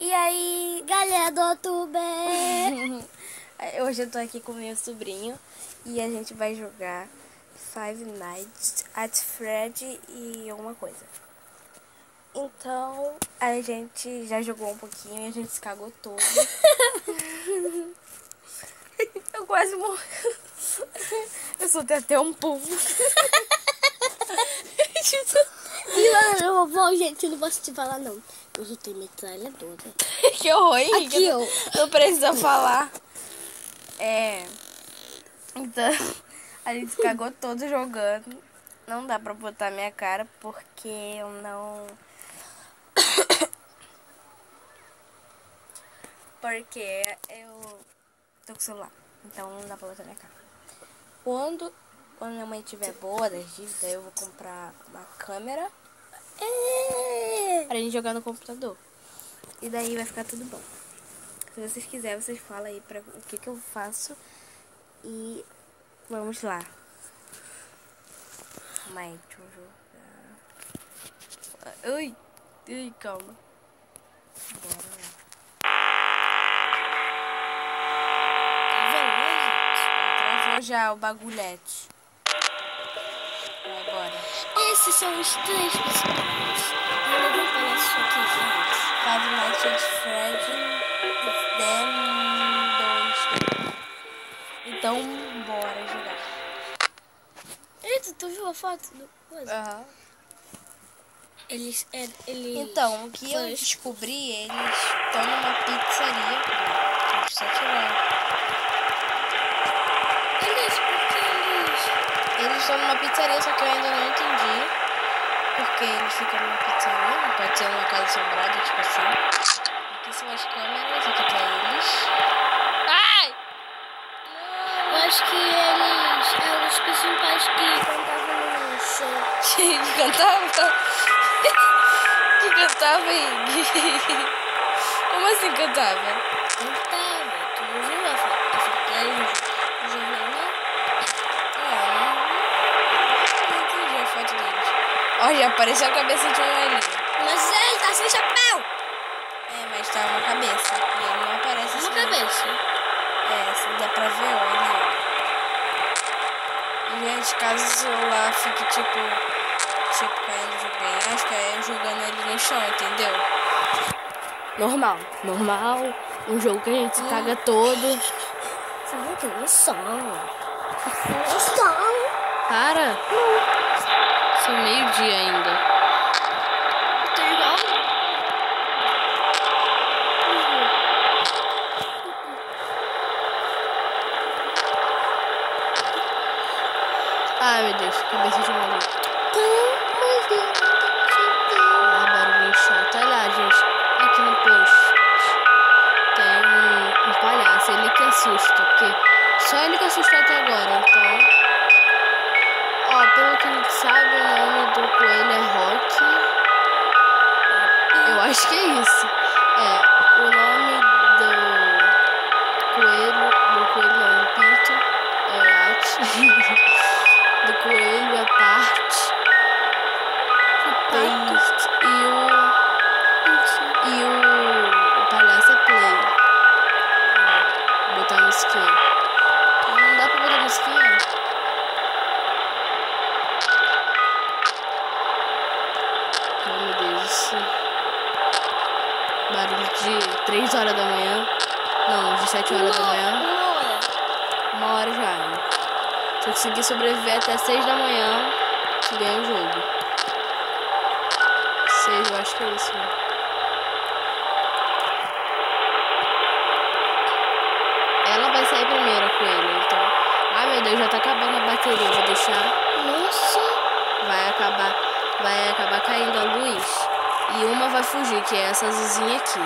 E aí, galera do YouTube? hoje eu tô aqui com meu sobrinho e a gente vai jogar Five Nights at Freddy e alguma coisa. Então, a gente já jogou um pouquinho e a gente se cagou todo. Eu quase morri. Eu soltei até um pulo. Bom, gente, não posso te falar não. Eu só tenho metralhadora. Que horror, hein? Aqui, ó. Não precisa falar. Então, a gente se cagou todo jogando. Não dá pra botar minha cara porque eu não... Porque eu tô com o celular. Então não dá pra botar minha cara. Quando minha mãe tiver boa das dívidas, eu vou comprar uma câmera pra gente jogar no computador. E daí vai ficar tudo bom. Se vocês quiserem, vocês falam aí pra o que eu faço. E vamos lá. Calma aí, deixa eu jogar. Ui, calma. Bora lá. Travou já o bagulhete. Vai embora. Esses são os três principais. Eu vou falar isso aqui, gente. Five Nights at Freddy e Them 2. Então, bora jogar. Eita, tu viu a foto do coisa? Aham. Eles... Então, o que eu descobri, eles estão numa pizzaria. Deixa eu só tirar. Eles estão numa pizzaria, só que eu ainda não entendi. Porque eles ficam numa pizzaria, não pode ser numa casa assombrada, tipo assim. Aqui são as câmeras, aqui tá eles. Ai! Eu acho que eles eram os principais que cantavam no show. Que cantava? Que cantava aí? Como assim cantava? Cantava. Tu não viu a foto no jornal, não? Não entendi a foto deles. Ó, já apareceu a cabeça de um ali. Mas ele tá sem chapéu. Mas tá uma cabeça. E ele não aparece assim. Uma cabeça. Assim dá pra ver, olha. E, gente, caso o celular fique tipo caindo de penhasco, é eu jogando ele no chão, entendeu? Normal. Um jogo que a gente se caga todo. Sabe que no som. No som. Para! São meio-dia ainda. Tô igual. Ai, meu Deus, cabeça de maluco. Barulho chato. Olha lá, gente. Aqui no post tem um palhaço. Ele que assusta, porque só ele que assustou até agora. Então, ó, pelo que a gente sabe, o nome do coelho é Rock. Eu acho que é isso. O nome do coelho não, do pinto é At. Do coelho é Part. E o palhaço é Play. Vou botar a musiquinha. Não dá pra botar a musiquinha? Oh, meu Deus. Isso. Barulho de 3 horas da manhã. Não, de 7 horas da manhã. 1 hora já. Se eu conseguir sobreviver até 6 da manhã, se ganha o jogo. 6, eu acho que é isso. Né? Ela vai sair primeiro, a coelha, então... Ai, meu Deus, já tá acabando a bateria. Eu vou deixar... Nossa! Vai acabar caindo a luz. E uma vai fugir, que é essa azulzinha aqui.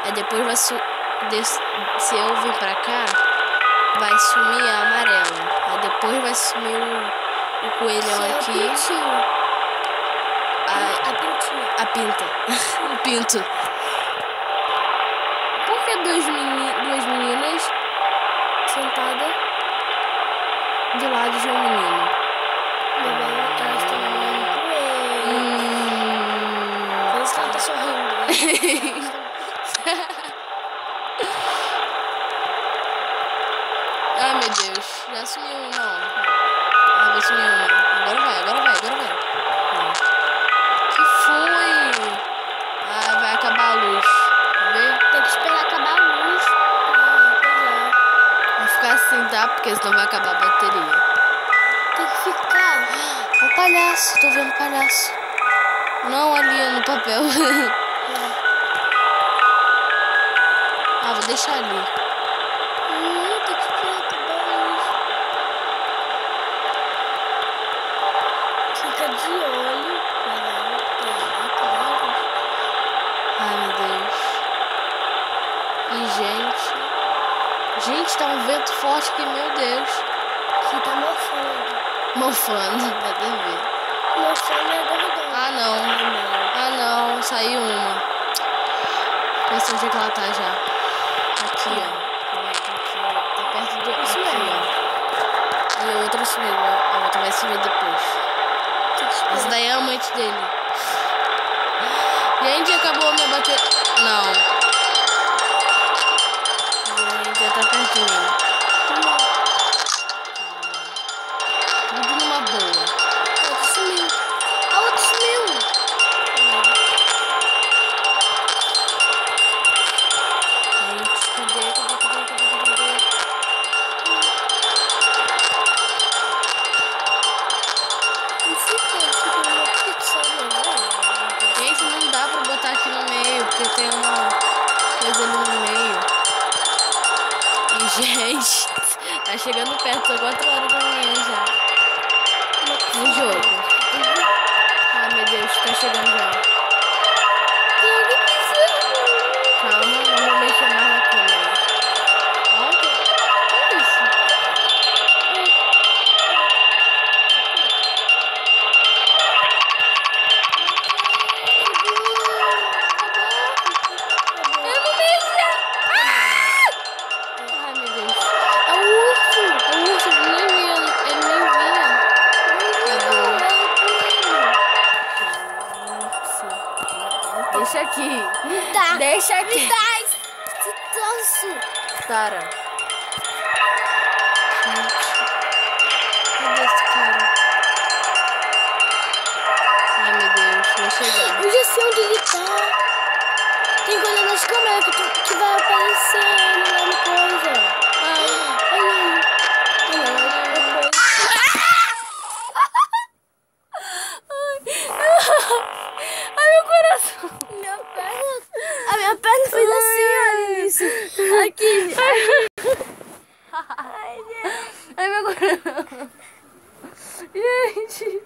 Aí depois vai se eu vir pra cá, vai sumir a amarela. Aí depois vai sumir o coelhão aqui. A pinta. O pinto. Por que duas meninas sentadas do lado de um menino? Elas estão namorando coelho. Por isso que ela tá sorrindo. Ai, meu Deus. Já sumiu, não. Ah, vai sumir uma. Agora vai. Não. Que foi? Ah, vai acabar a luz. Vê? Tem que esperar acabar a luz. Pois é. Vai ficar assim, tá? Porque senão vai acabar a bateria. Tem que ficar. O palhaço, tô vendo o palhaço. Não, ali no papel. Ah, vou deixar ali. Não, tem que esperar acabar a luz. Fica de olho. Acabar a luz. Ai, meu Deus. E, gente, tá um vento forte aqui, meu Deus. Que tá mofando. Mofando, vai ver. Mofando é gordão. Ah, não. Ah, não. Saiu uma. Vê se onde é que ela tá já. Aqui, ó. Calma aí, tá aqui, ó. Tá perto do... Isso aqui, mesmo. ó. E a outra subiu. A outra vai subir depois. Tem que esperar. Essa daí é a amante dele. Gente, acabou a minha bateria. Não. Gente, já tá perto de mim. Tudo numa boa. A outra sumiu. A outra sumiu. Gente, cadê? Não fica uma pizza, né? Gente, não dá pra botar aqui no meio, porque tem uma coisa ali no meio. E, gente, tá chegando perto, são 4 horas da manhã já. No jogo. Ai, meu Deus, tá chegando já. Calma, não vou mexer mais na câmera. Olha, que isso? Eu não mexi! Ai, meu Deus. É o urso, ele nem vinha. Deixa aqui. Tá. Deixa aqui. Me dá esse troço. Tara. Cadê esse cara? Ai, meu Deus, vai chegar. Eu já sei onde ele tá. Tem coisa nas câmeras que vai aparecendo lá no coisa. Ai, Olha aí. ai, meu coração. A minha perna fez assim, Alice. Aqui. Ai, meu coração. Gente.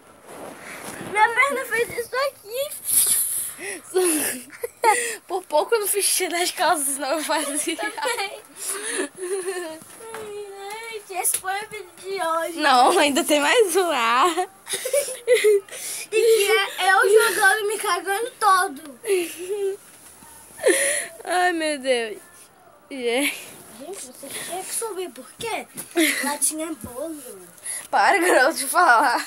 Minha perna fez isso aqui. Por pouco eu não fiz xixi nas calças, senão eu fazia. Gente, esse foi o vídeo de hoje. Não, ainda tem mais um. E que é eu jogando e me cagando todo. Ai, meu Deus. Gente, você tinha que saber por quê? Lá tinha bolo. Para, garoto, de falar.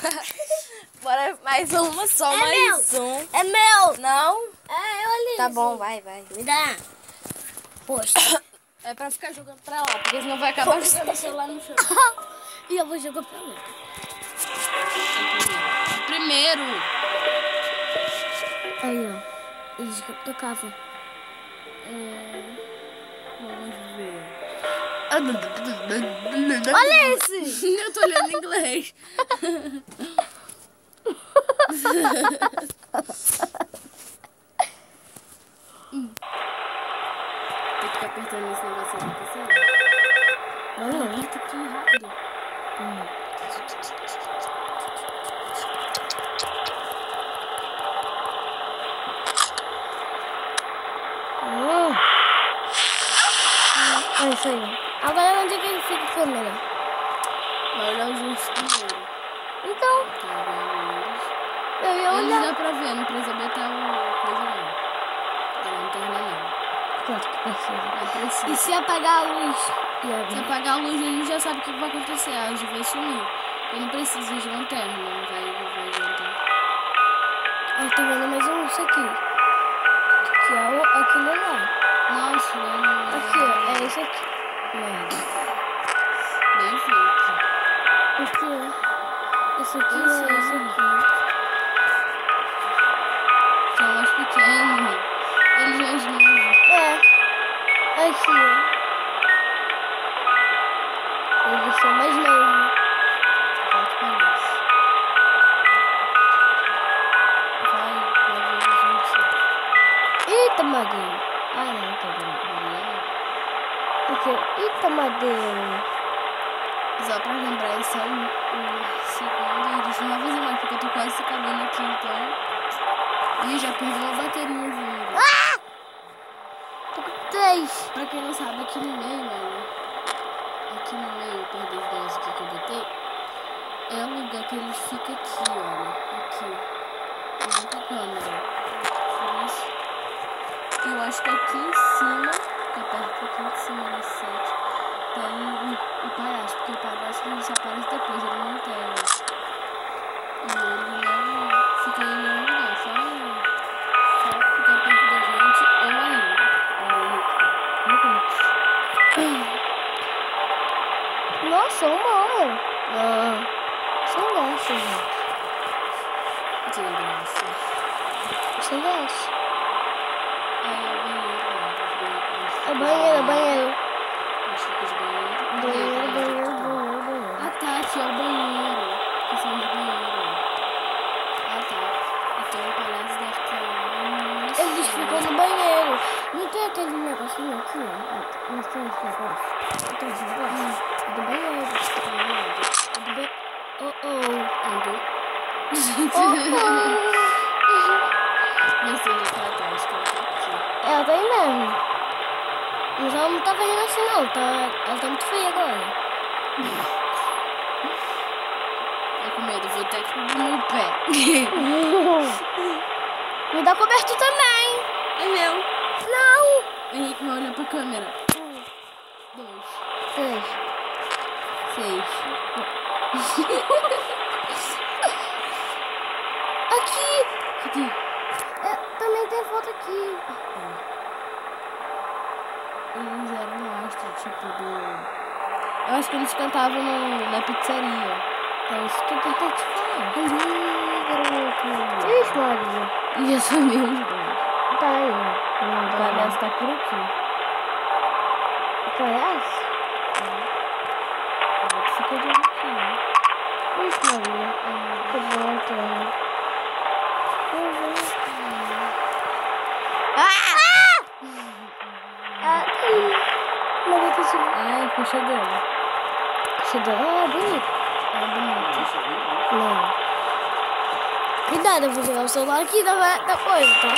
Bora mais uma, só É mais meu. um. É meu. Não? É, eu ali. Tá bom, vai. Me dá. Poxa. É pra ficar jogando pra lá, porque senão vai acabar jogando o celular no chão. E eu vou jogar pra lá. Primeiro. Aí, ó. Eles tocavam. Vamos ver. Olha esse! Eu tô olhando em inglês. Tem que ficar apertando esse negócio aqui, tá certo? Não. Aperta aqui rápido. É isso aí. Agora onde é que fica a câmera? Vai olhar os ursos primeiro. Então, Tá vendo eu ia eles? olhar. Dá pra ver, não precisa botar o coisa não. Da lanterna não. Claro que precisa. Não precisa. E se apagar a luz? Se apagar a luz, a gente já sabe o que vai acontecer. A luz vai sumir. Eu não preciso de lanterna, não vai adiantar. Eu tô vendo mais um, isso aqui. aqui, ó. Aquele lá. Nossa, não. Aqui, ó. É esse aqui. Merda. Bem feito. Aqui, ó. Esse aqui Esse é esse aí. aqui. São mais pequenos. Eles mais novos. É. Aqui, ó. Eles são mais novos. Volta pra isso. Vai ver os juntos. Eita, madeira. Ah, não, tá bom. Aqui, ó. Eita, madeira. Só pra lembrar, esse é o segundo. E deixa eu não fazer mais, porque eu tô quase acabando aqui, então. Ih, já perdi uma bateriazinha. Tô com 3. Pra quem não sabe, aqui no meio, mano. Aqui no meio, perto dos dois aqui que eu botei. É o lugar que eles ficam aqui, olha. Aqui. Muita câmera. Por isso. Eu acho que aqui em cima, que é perto aqui em cima desse set, tem o palhaço, porque o palhaço ele só aparece depois, ele não tem. E ele não fica em nenhum lugar, só fica perto da gente ou aí. Nossa, 1 hora. Ah, sem graça, gente. Sem graça. Sem graça. É É banheiro, é banheiro. Acho que de banheiro. Banheiro. Ah tá, aqui é o banheiro. Aqui são os banheiros. Ah tá. Então o palhaço deve estar. Eles ficam no banheiro. Não tem aquele negocinho aqui, ó? Não tem esse negócio. Não tem esse negócio? É do banheiro. É do banheiro. Não sei onde ela tá, acho que ela tá aqui. Ela tá aí mesmo. Mas ela não tá fazendo assim não. Ela tá muito feia agora. Eu com medo, vou até com o meu pé. Me dá cobertor também. É meu. Não. Henrique vai olhar pra câmera. 2, 3. 6. Aqui. Cadê? Também tem foto aqui. Eles eram astro, tipo do... Eu acho que eles cantavam na pizzaria. É isso que eu tentei te falar. Garoto. Ixi, Maria. E eu sou meu irmão. Tá aí. O palhaço tá por aqui. O palhaço? O outro fica de aqui, né? Ixi, Maria. Que bom, cara. Maria tá chegando. Ai, puxa dela. Ah, bonito. É bonito. Não. Cuidado, eu vou jogar o celular aqui da coisa, tá?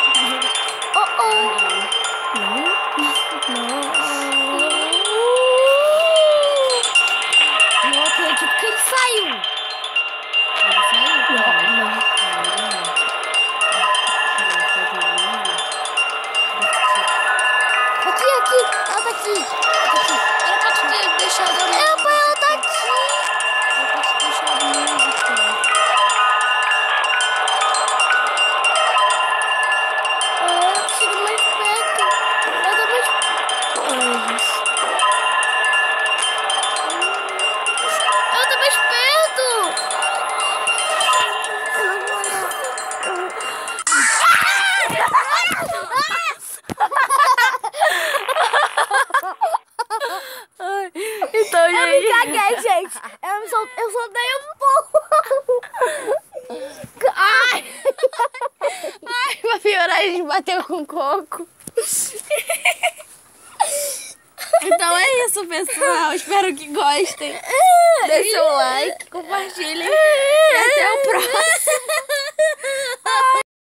Não acredito que ele saiu. Ele saiu? Não. Aqui. Ela tá aqui. Era pra tu ter deixado a música. Ela tá aqui. Era pra tu ter deixado a música. Ela chega mais perto. Ela tá mais... Ai, isso. Ela tá mais perto. Eu não vou olhar. Então, Eu me caguei, gente. Eu soltei um pouco. Ai, pra piorar, a gente bateu com coco. Então é isso, pessoal. Espero que gostem. Dê seu like, compartilhem. E até o próximo.